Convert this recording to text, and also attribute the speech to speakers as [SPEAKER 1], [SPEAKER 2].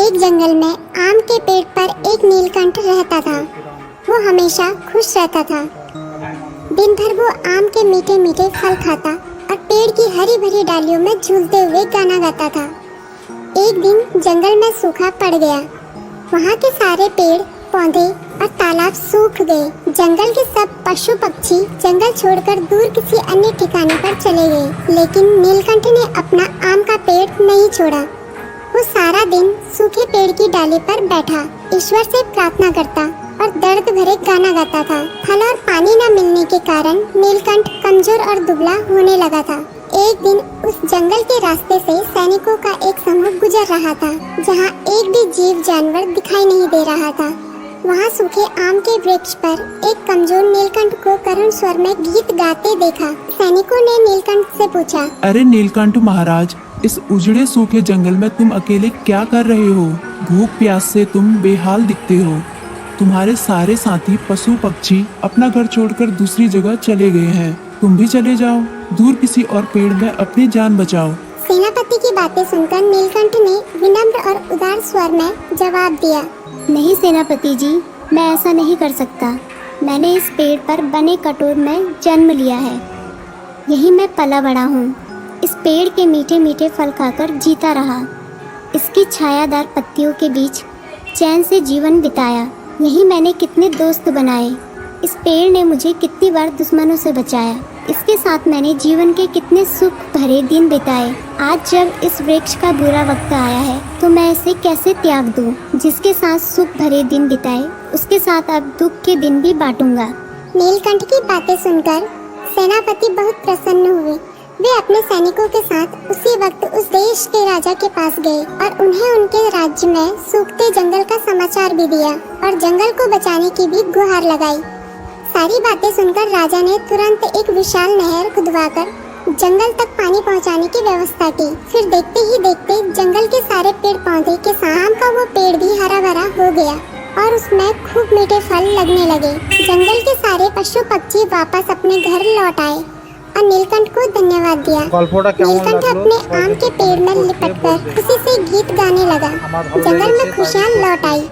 [SPEAKER 1] एक जंगल में आम के पेड़ पर एक नीलकंठ रहता था। वो हमेशा खुश रहता था। दिन भर वो आम के मीठे मीठे फल खाता और पेड़ की हरी भरी डालियों में झूलते हुए गाना गाता था। एक दिन जंगल में सूखा पड़ गया। वहाँ के सारे पेड़ पौधे और तालाब सूख गए। जंगल के सब पशु पक्षी जंगल छोड़कर दूर किसी अन्य ठिकाने पर चले गए, लेकिन नीलकंठ ने अपना आम का पेड़ नहीं छोड़ा। वो सारा दिन सूखे पेड़ की डाली पर बैठा ईश्वर से प्रार्थना करता और दर्द भरे गाना गाता था। फल और पानी न मिलने के कारण नीलकंठ कमजोर और दुबला होने लगा था। एक दिन उस जंगल के रास्ते से सैनिकों का एक समूह गुजर रहा था, जहाँ एक भी जीव जानवर दिखाई नहीं दे रहा था। वहाँ सूखे आम के वृक्ष पर एक कमजोर नीलकंठ को करुण स्वर में गीत गाते देखा। सैनिकों ने नीलकंठ से पूछा,
[SPEAKER 2] अरे नीलकंठ महाराज, इस उजड़े सूखे जंगल में तुम अकेले क्या कर रहे हो? भूख प्यास से तुम बेहाल दिखते हो। तुम्हारे सारे साथी पशु पक्षी अपना घर छोड़कर दूसरी जगह चले गए हैं। तुम भी चले जाओ, दूर किसी और पेड़ में अपनी जान बचाओ।
[SPEAKER 1] सेनापति की बातें सुनकर नीलकंठ ने विनम्र और उदार स्वर में जवाब दिया,
[SPEAKER 3] नहीं सेनापति जी, मैं ऐसा नहीं कर सकता। मैंने इस पेड़ पर बने कटोर में जन्म लिया है। यही मैं पला बड़ा हूँ। इस पेड़ के मीठे मीठे फल खाकर जीता रहा। इसकी छायादार पत्तियों के बीच चैन से जीवन बिताया। यही मैंने कितने दोस्त बनाए। इस पेड़ ने मुझे कितनी बार दुश्मनों से बचाया। इसके साथ मैंने जीवन के कितने सुख भरे दिन बिताए। आज जब इस वृक्ष का बुरा वक्त आया है तो मैं इसे कैसे त्याग दूं? जिसके साथ सुख भरे दिन बिताए उसके साथ अब दुख के दिन भी बांटूंगा।
[SPEAKER 1] नीलकंठ की बातें सुनकर सेनापति बहुत प्रसन्न हुए। वे अपने सैनिकों के साथ उसी वक्त उस देश के राजा के पास गए और उन्हें उनके राज्य में सूखते जंगल का समाचार भी दिया और जंगल को बचाने की भी गुहार लगाई। सारी बातें सुनकर राजा ने तुरंत एक विशाल नहर खुदवाकर जंगल तक पानी पहुंचाने की व्यवस्था की। फिर देखते ही देखते जंगल के सारे पेड़ पौधे के साथ आम का वो पेड़ भी हरा भरा हो गया और उसमें खूब मीठे फल लगने लगे। जंगल के सारे पशु पक्षी वापस अपने घर लौट आए और नीलकंठ को धन्यवाद दिया। नीलकंठ अपने आम के पेड़ में लिपटकर खुशी से गीत गाने लगा। जंगल में खुशियाँ लौट आई।